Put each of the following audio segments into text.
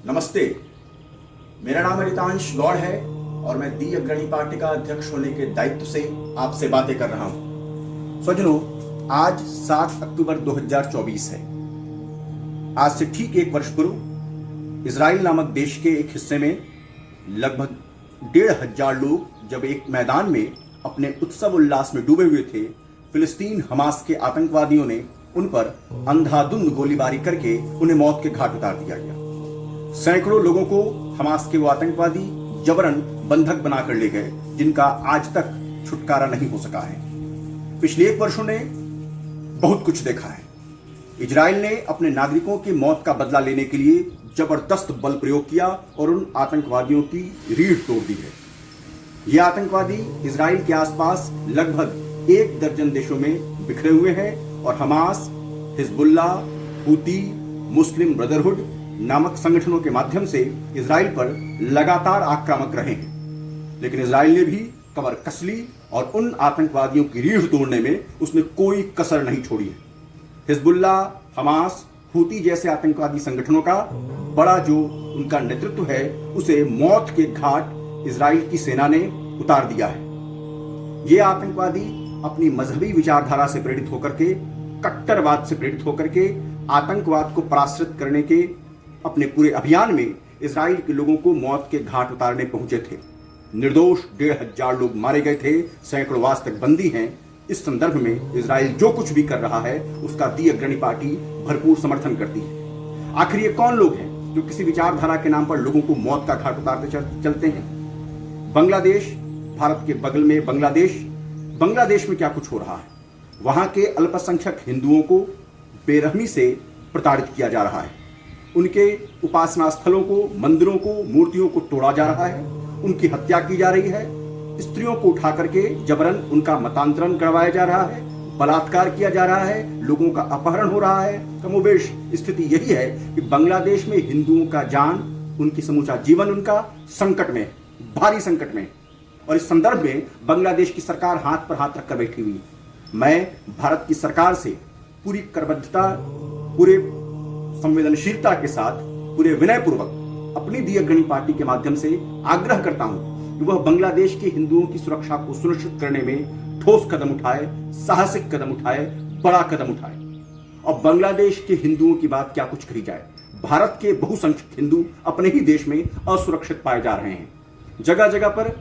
नमस्ते, मेरा नाम रितांश गौड़ है और मैं दी अग्रणी पार्टी का अध्यक्ष होने के दायित्व से आपसे बातें कर रहा हूं। स्वजनों, आज 7 अक्टूबर 2024 है। आज से ठीक एक वर्ष पूर्व इजराइल नामक देश के एक हिस्से में लगभग 1,500 लोग जब एक मैदान में अपने उत्सव उल्लास में डूबे हुए थे, फिलिस्तीन हमास के आतंकवादियों ने उन पर अंधाधुंध गोलीबारी करके उन्हें मौत के घाट उतार दिया गया। सैकड़ों लोगों को हमास के वो आतंकवादी जबरन बंधक बनाकर ले गए, जिनका आज तक छुटकारा नहीं हो सका है। पिछले एक वर्षों ने बहुत कुछ देखा है। इजराइल ने अपने नागरिकों की मौत का बदला लेने के लिए जबरदस्त बल प्रयोग किया और उन आतंकवादियों की रीढ़ तोड़ दी है। ये आतंकवादी इजराइल के आसपास लगभग 1 दर्जन देशों में बिखरे हुए हैं और हमास, हिजबुल्लाह, हूती, मुस्लिम ब्रदरहुड नामक संगठनों के माध्यम से इजराइल पर लगातार आक्रामक रहे हैं। लेकिन इजराइल ने भी कमर कस ली और उन आतंकवादियों की रीढ़ तोड़ने में उसने कोई कसर नहीं छोड़ी है। हिजबुल्लाह, हमास, हूती जैसे आतंकवादी संगठनों का बड़ा जो उनका नेतृत्व है, उसे मौत के घाट इजराइल की सेना ने उतार दिया है। ये आतंकवादी अपनी मजहबी विचारधारा से प्रेरित होकर के, कट्टरवाद से प्रेरित होकर के आतंकवाद को पराश्रित करने के अपने पूरे अभियान में इजराइल के लोगों को मौत के घाट उतारने पहुंचे थे। निर्दोष 1,500 लोग मारे गए थे, सैकड़ों वास्तविक बंदी हैं। इस संदर्भ में इजराइल जो कुछ भी कर रहा है उसका दी अग्रणी पार्टी भरपूर समर्थन करती है। आखिर ये कौन लोग हैं जो किसी विचारधारा के नाम पर लोगों को मौत का घाट उतारते चलते हैं? बांग्लादेश, भारत के बगल में बांग्लादेश में क्या कुछ हो रहा है? वहां के अल्पसंख्यक हिंदुओं को बेरहमी से प्रताड़ित किया जा रहा है। उनके उपासना स्थलों को, मंदिरों को, मूर्तियों को तोड़ा जा रहा है। उनकी हत्या की जा रही है। स्त्रियों को उठा करके जबरन उनका मतांतरण करवाया जा रहा है, बलात्कार किया जा रहा है, लोगों का अपहरण हो रहा है। कमोबेश स्थिति यही है कि बांग्लादेश में हिंदुओं का जान, उनकी समूचा जीवन उनका संकट में, भारी संकट में। और इस संदर्भ में बांग्लादेश की सरकार हाथ पर हाथ रखकर बैठी हुई है। मैं भारत की सरकार से पूरी करबद्धता, पूरे संवेदनशीलता के साथ, पूरे विनयपूर्वक अपनी दी अग्रणी पार्टी के माध्यम से आग्रह करता हूं कि वह बांग्लादेश के हिंदुओं की सुरक्षा को सुनिश्चित करने में ठोस कदम उठाए, साहसिक कदम उठाए, बड़ा कदम उठाए। और बांग्लादेश के हिंदुओं की बात क्या कुछ कही जाए, भारत के बहुसंख्यक हिंदू अपने ही देश में असुरक्षित पाए जा रहे हैं। जगह जगह पर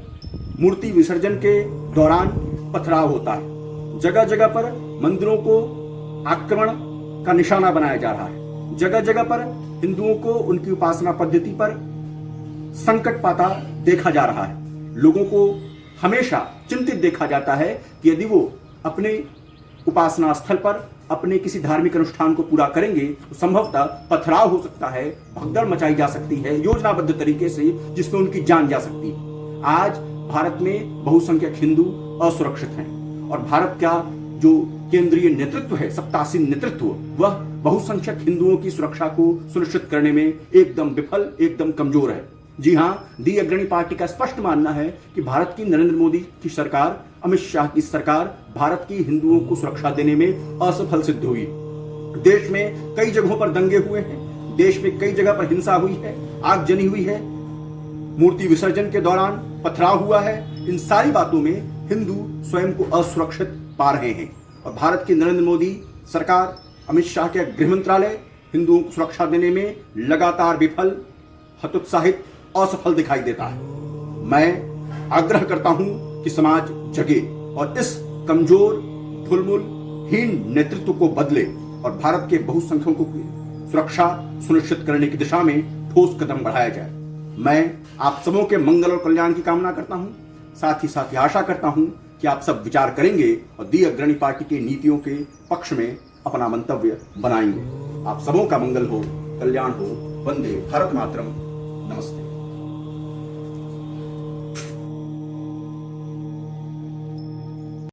मूर्ति विसर्जन के दौरान पथराव होता है। जगह जगह पर मंदिरों को आक्रमण का निशाना बनाया जा रहा है। जगह जगह पर हिंदुओं को उनकी उपासना पद्धति पर संकट पाता देखा जा रहा है। लोगों को हमेशा चिंतित देखा जाता है कि यदि वो अपने उपासना स्थल पर अपने किसी धार्मिक अनुष्ठान को पूरा करेंगे तो संभवतः पथराव हो सकता है, भगदड़ मचाई जा सकती है योजनाबद्ध तरीके से, जिसमें उनकी जान जा सकती है। आज भारत में बहुसंख्यक हिंदू असुरक्षित हैं और भारत का जो केंद्रीय नेतृत्व है, सत्तासीन नेतृत्व, वह बहुसंख्यक हिंदुओं की सुरक्षा को सुनिश्चित करने में एकदम विफल, एकदम कमजोर है। जी हां, दी अग्रणी पार्टी का स्पष्ट मानना है कि भारत की नरेंद्र मोदी की सरकार, अमित शाह की सरकार भारत की हिंदुओं को सुरक्षा देने में असफल सिद्ध हुई। देश में कई जगहों पर दंगे हुए हैं, देश में कई जगह पर हिंसा हुई है, आगजनी हुई है, मूर्ति विसर्जन के दौरान पथराव हुआ है। इन सारी बातों में हिंदू स्वयं को असुरक्षित पा रहे हैं और भारत की नरेंद्र मोदी सरकार, अमित शाह के गृह मंत्रालय हिंदुओं को सुरक्षा देने में लगातार विफल, हतोत्साहित, असफल दिखाई देता है। मैं आग्रह करता हूं कि समाज जगे और इस कमजोर, ढुलमुल, हीन नेतृत्व को बदले और भारत के बहुसंख्यकों की सुरक्षा सुनिश्चित करने की दिशा में ठोस कदम बढ़ाया जाए। मैं आप सबों के मंगल और कल्याण की कामना करता हूं। साथ ही आशा करता हूं कि आप सब विचार करेंगे और दी अग्रणी पार्टी की नीतियों के पक्ष में अपना मंतव्य बनाएंगे। आप सबों का मंगल हो, कल्याण हो। वंदे भारत मातरम। नमस्ते।